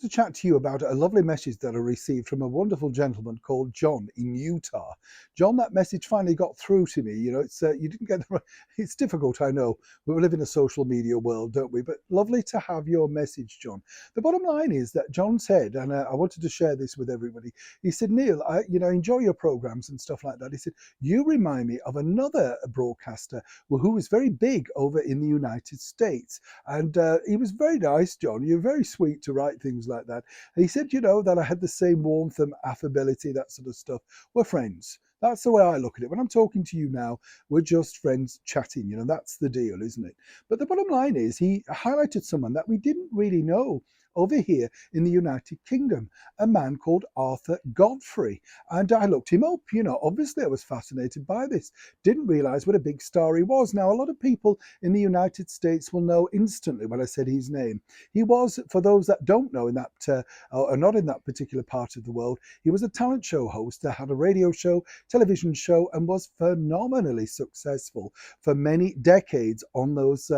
To chat to you about a lovely message that I received from a wonderful gentleman called John in Utah. John, that message finally got through to me. You know, it's you didn't get the right. It's difficult, I know. We live in a social media world, don't we? But lovely to have your message, John. The bottom line is that John said, and I wanted to share this with everybody. He said, Neil, I enjoy your programs and stuff like that. He said you remind me of another broadcaster who was very big over in the United States, and he was very nice, John. You're very sweet to write things like that. And he said, that I had the same warmth and affability, that sort of stuff. We're friends. That's the way I look at it. When I'm talking to you now, we're just friends chatting. That's the deal, isn't it? But the bottom line is he highlighted someone that we didn't really know over here in the United Kingdom, a man called Arthur Godfrey. And I looked him up. Obviously I was fascinated by this. Didn't realize what a big star he was. Now, a lot of people in the United States will know instantly when I said his name. He was, for those that don't know in that or not in that particular part of the world, he was a talent show host that had a radio show, television show, and was phenomenally successful for many decades on those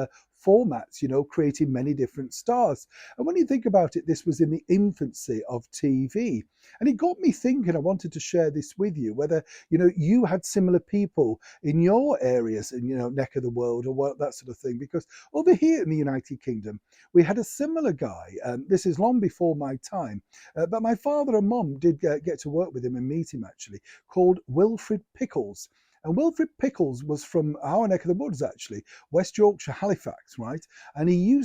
formats, creating many different stars. And when you think about it, this was in the infancy of TV. And it got me thinking, I wanted to share this with you, whether, you had similar people in your areas and, neck of the world or what, that sort of thing. Because over here in the United Kingdom, we had a similar guy. This is long before my time, but my father and mum did get to work with him and meet him actually, called Wilfred Pickles. And Wilfred Pickles was from our neck of the woods, actually, West Yorkshire, Halifax, right? And he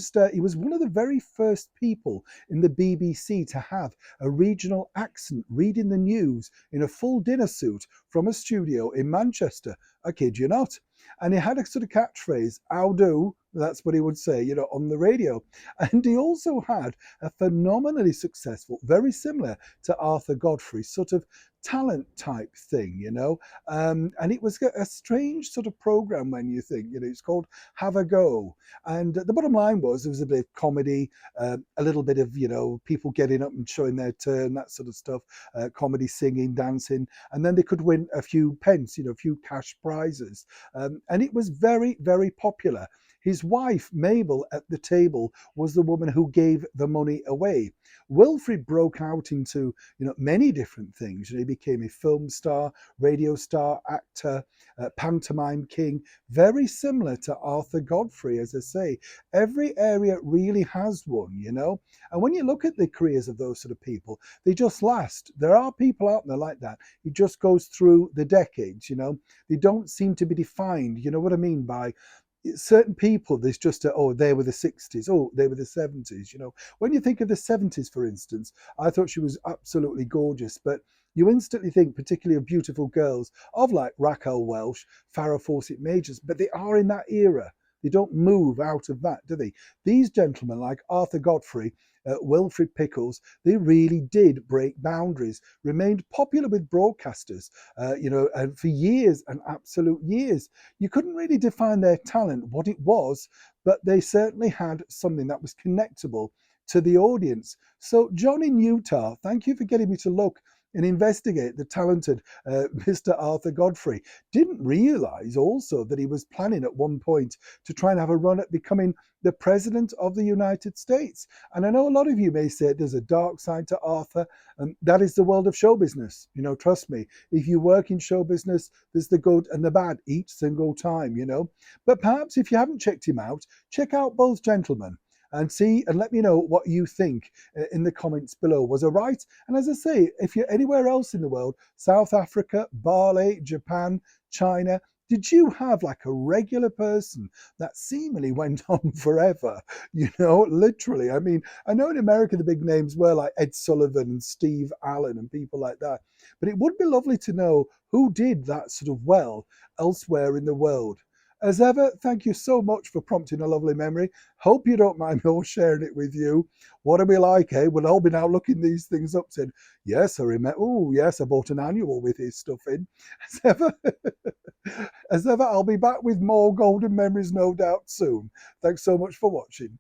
was one of the very first people in the BBC to have a regional accent reading the news in a full dinner suit from a studio in Manchester. I kid you not. And he had a sort of catchphrase, "How do?" That's what he would say, on the radio. And he also had a phenomenally successful, very similar to Arthur Godfrey, sort of talent type thing, and it was a strange sort of program when you think, it's called Have a Go. And the bottom line was there was a bit of comedy, a little bit of, people getting up and showing their turn, that sort of stuff, comedy, singing, dancing, and then they could win a few pence, a few cash prizes. And it was very, very popular. His wife, Mabel, at the table was the woman who gave the money away. Wilfred broke out into, many different things. He became a film star, radio star, actor, pantomime king, very similar to Arthur Godfrey, as I say. Every area really has one, And when you look at the careers of those sort of people, they just last. There are people out there like that. It just goes through the decades, They don't seem to be defined. You know what I mean by certain people? There's just they were the 60s, they were the 70s. When you think of the 70s, for instance, I thought she was absolutely gorgeous, but you instantly think particularly of beautiful girls of like Raquel Welch, Farrah Fawcett Majors, but they are in that era. They don't move out of that, do they? These gentlemen like Arthur Godfrey, Wilfred Pickles, they really did break boundaries, remained popular with broadcasters, and for years and absolute years. You couldn't really define their talent, what it was, but they certainly had something that was connectable to the audience. So, John in Utah, thank you for getting me to look and investigate the talented Mr. Arthur Godfrey. Didn't realize also that he was planning at one point to try and have a run at becoming the president of the United States. And I know a lot of you may say there's a dark side to Arthur, and that is the world of show business. Trust me, if you work in show business, there's the good and the bad each single time, But perhaps if you haven't checked him out, check out both gentlemen and see and let me know what you think in the comments below. Was I right? And as I say, if you're anywhere else in the world, South Africa, Bali, Japan, China, did you have like a regular person that seemingly went on forever? Literally. I mean, I know in America the big names were like Ed Sullivan and Steve Allen and people like that. But it would be lovely to know who did that sort of well elsewhere in the world. As ever, thank you so much for prompting a lovely memory. Hope you don't mind me all sharing it with you. What are we like, eh? We'll all be now looking these things up, saying, yes, I remember. Oh, yes, I bought an annual with his stuff in. As ever, as ever, I'll be back with more golden memories, no doubt, soon. Thanks so much for watching.